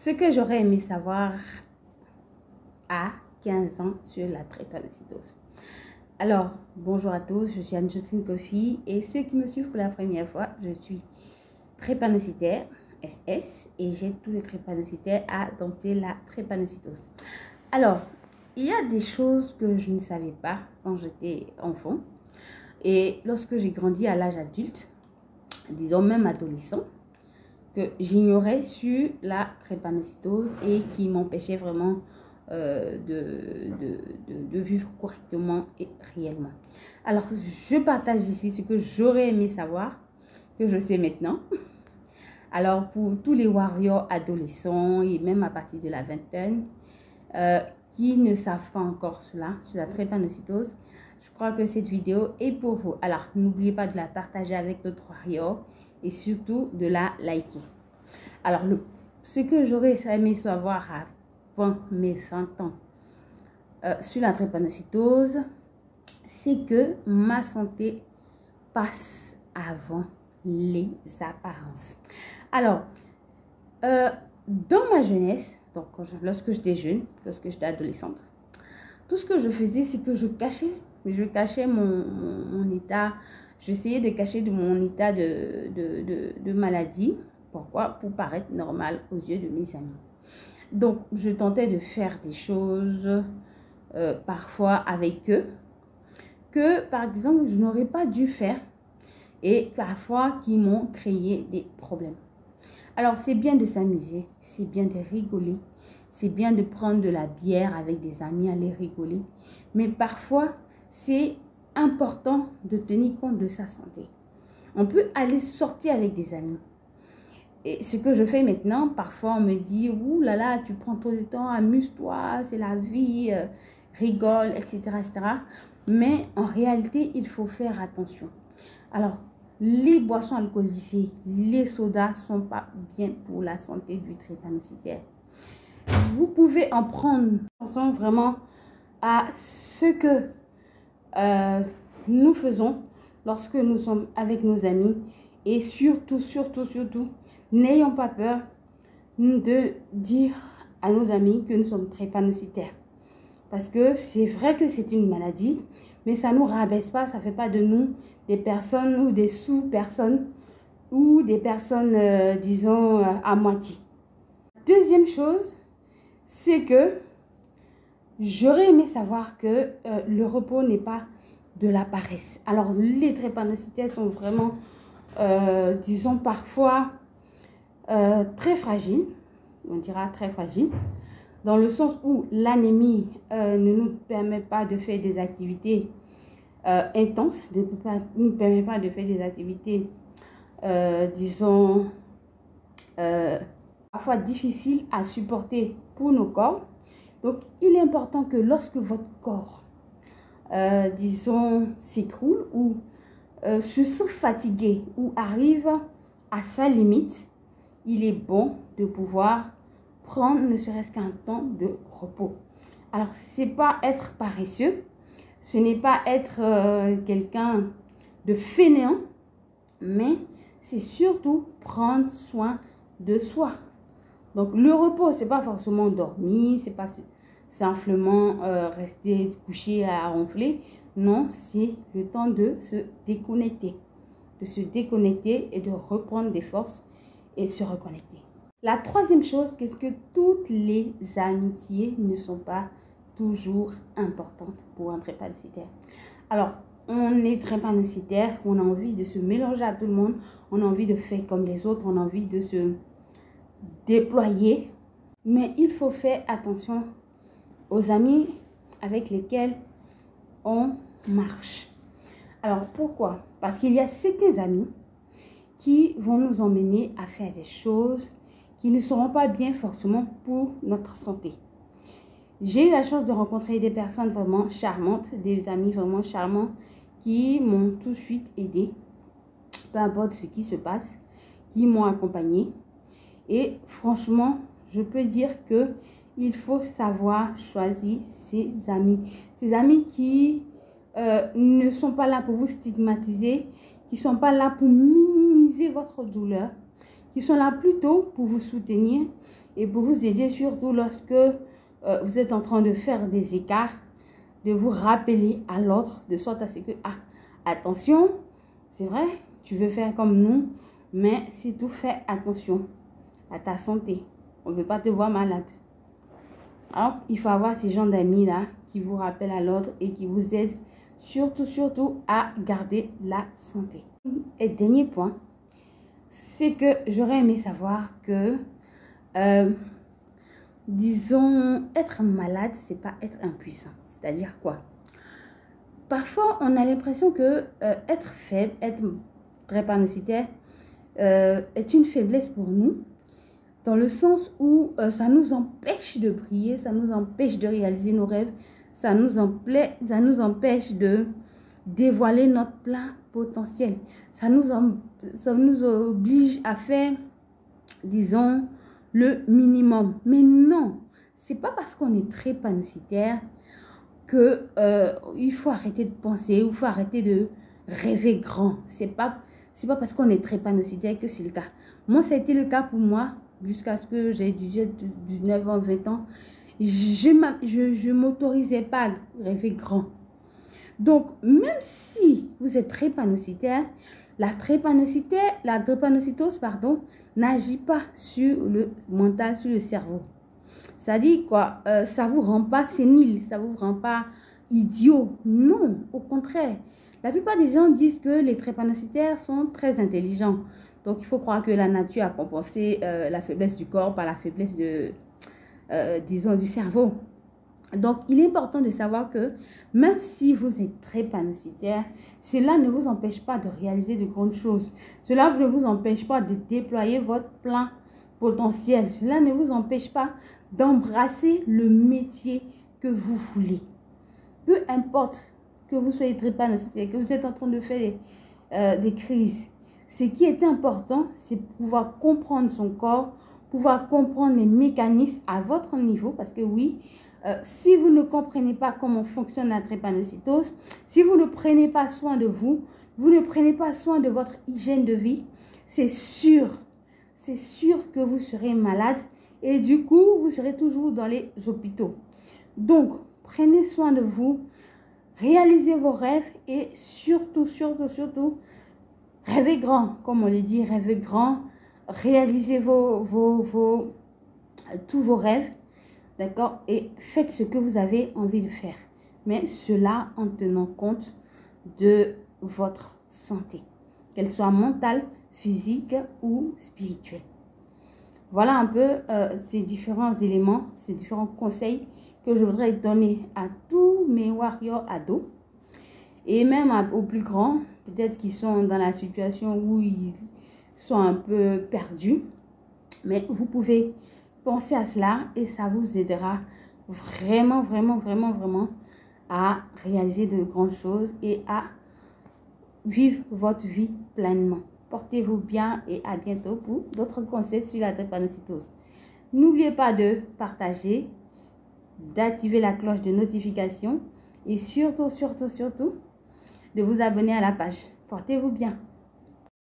Ce que j'aurais aimé savoir à 15 ans sur la drépanocytose. Alors, bonjour à tous, je suis Anne-Jocelyne Kofi et ceux qui me suivent pour la première fois, je suis drépanocytaire SS et j'ai tous les drépanocytaires à dompter la drépanocytose. Alors, il y a des choses que je ne savais pas quand j'étais enfant et lorsque j'ai grandi à l'âge adulte, disons même adolescent, que j'ignorais sur la drépanocytose et qui m'empêchait vraiment de vivre correctement et réellement. Alors, je partage ici ce que j'aurais aimé savoir, que je sais maintenant. Alors, pour tous les warriors adolescents et même à partir de la vingtaine, qui ne savent pas encore cela, sur la drépanocytose, je crois que cette vidéo est pour vous. Alors, n'oubliez pas de la partager avec d'autres warriors et surtout de la liker. Alors, ce que j'aurais aimé savoir avant mes 20 ans sur la drépanocytose, c'est que ma santé passe avant les apparences. Alors, dans ma jeunesse, donc lorsque j'étais jeune, lorsque j'étais adolescente, tout ce que je faisais, c'est que je cachais mon état, j'essayais de cacher mon état de maladie. Pourquoi? Pour paraître normal aux yeux de mes amis. Donc, je tentais de faire des choses parfois avec eux que, par exemple, je n'aurais pas dû faire et parfois qui m'ont créé des problèmes. Alors, c'est bien de s'amuser, c'est bien de rigoler, c'est bien de prendre de la bière avec des amis, aller rigoler. Mais parfois, c'est important de tenir compte de sa santé. On peut aller sortir avec des amis. Et ce que je fais maintenant, parfois on me dit, ouh là là, tu prends trop de temps, amuse-toi, c'est la vie, rigole, etc., etc. Mais en réalité, il faut faire attention. Alors, les boissons alcoolisées, les sodas ne sont pas bien pour la santé du drépanocytaire. Vous pouvez en prendre attention vraiment à ce que nous faisons lorsque nous sommes avec nos amis et surtout, n'ayons pas peur de dire à nos amis que nous sommes drépanocytaires. Parce que c'est vrai que c'est une maladie, mais ça ne nous rabaisse pas, ça ne fait pas de nous des personnes ou des sous-personnes ou des personnes, disons, à moitié. Deuxième chose, c'est que j'aurais aimé savoir que le repos n'est pas de la paresse. Alors, les drépanocytaires sont vraiment, disons, parfois très fragiles, on dira très fragiles, dans le sens où l'anémie ne nous permet pas de faire des activités intenses, ne nous permet pas de faire des activités, disons, parfois difficiles à supporter pour nos corps. Donc, il est important que lorsque votre corps, disons, s'écroule ou se sent fatigué ou arrive à sa limite, il est bon de pouvoir prendre ne serait-ce qu'un temps de repos. Alors, ce n'est pas être paresseux, ce n'est pas être quelqu'un de fainéant, mais c'est surtout prendre soin de soi. Donc, le repos, ce n'est pas forcément dormir, ce n'est pas simplement rester couché à ronfler. Non, c'est le temps de se déconnecter. De se déconnecter et de reprendre des forces et se reconnecter. La troisième chose, c'est que toutes les amitiés ne sont pas toujours importantes pour un drépanocytaire. Alors, on est drépanocytaire, on a envie de se mélanger à tout le monde, on a envie de faire comme les autres, on a envie de se déployer. Mais il faut faire attention aux amis avec lesquels on marche. Alors, pourquoi? Parce qu'il y a certains amis qui vont nous emmener à faire des choses qui ne seront pas bien forcément pour notre santé. J'ai eu la chance de rencontrer des personnes vraiment charmantes, des amis vraiment charmants qui m'ont tout de suite aidé, peu importe ce qui se passe, qui m'ont accompagné. Et franchement, je peux dire que il faut savoir choisir ses amis qui ne sont pas là pour vous stigmatiser, qui ne sont pas là pour minimiser votre douleur, qui qui sont là plutôt pour vous soutenir et pour vous aider, surtout lorsque vous êtes en train de faire des écarts, de vous rappeler à l'autre, de sorte à ce que, ah, attention, c'est vrai, tu veux faire comme nous, mais surtout fais attention à ta santé. On ne veut pas te voir malade. Alors, il faut avoir ces gens d'amis-là qui vous rappellent à l'ordre et qui vous aident surtout à garder la santé. Et dernier point, c'est que j'aurais aimé savoir que, disons, être malade, c'est pas être impuissant. C'est-à-dire quoi? Parfois, on a l'impression que être faible, être drépanocytaire, est une faiblesse pour nous, dans le sens où ça nous empêche de briller, ça nous empêche de réaliser nos rêves, ça nous empêche de dévoiler notre plein potentiel. Ça nous oblige à faire, disons, le minimum. Mais non, c'est pas parce qu'on est drépanocytaire que il faut arrêter de penser ou il faut arrêter de rêver grand. C'est pas parce qu'on est drépanocytaire que c'est le cas. Moi, ça a été le cas pour moi jusqu'à ce que j'ai 19 ans, 20 ans. Je m'autorisais pas à rêver grand. Donc, même si vous êtes drépanocytaire, la drépanocytose, pardon, n'agit pas sur le mental, sur le cerveau. Ça dit quoi? Ça ne vous rend pas sénile, ça ne vous rend pas idiot. Non, au contraire. La plupart des gens disent que les drépanocytaires sont très intelligents. Donc, il faut croire que la nature a compensé la faiblesse du corps par la faiblesse disons, du cerveau. Donc, il est important de savoir que même si vous êtes drépanocytaire, cela ne vous empêche pas de réaliser de grandes choses. Cela ne vous empêche pas de déployer votre plein potentiel. Cela ne vous empêche pas d'embrasser le métier que vous voulez. Peu importe que vous soyez drépanocytaire, que vous êtes en train de faire des crises. Ce qui est important, c'est pouvoir comprendre son corps, pouvoir comprendre les mécanismes à votre niveau. Parce que oui, si vous ne comprenez pas comment fonctionne la drépanocytose, si vous ne prenez pas soin de vous, vous ne prenez pas soin de votre hygiène de vie, c'est sûr que vous serez malade et du coup, vous serez toujours dans les hôpitaux. Donc, prenez soin de vous, réalisez vos rêves et surtout, rêvez grand, comme on le dit, rêvez grand, réalisez tous vos rêves. D'accord? Et faites ce que vous avez envie de faire. Mais cela en tenant compte de votre santé. Qu'elle soit mentale, physique ou spirituelle. Voilà un peu ces différents éléments, ces différents conseils que je voudrais donner à tous mes warriors ados. Et même aux plus grands, peut-être qu'ils sont dans la situation où ils sont un peu perdus. Mais vous pouvez penser à cela et ça vous aidera vraiment à réaliser de grandes choses et à vivre votre vie pleinement. Portez-vous bien et à bientôt pour d'autres conseils sur la drépanocytose. N'oubliez pas de partager, d'activer la cloche de notification et surtout de vous abonner à la page. Portez-vous bien.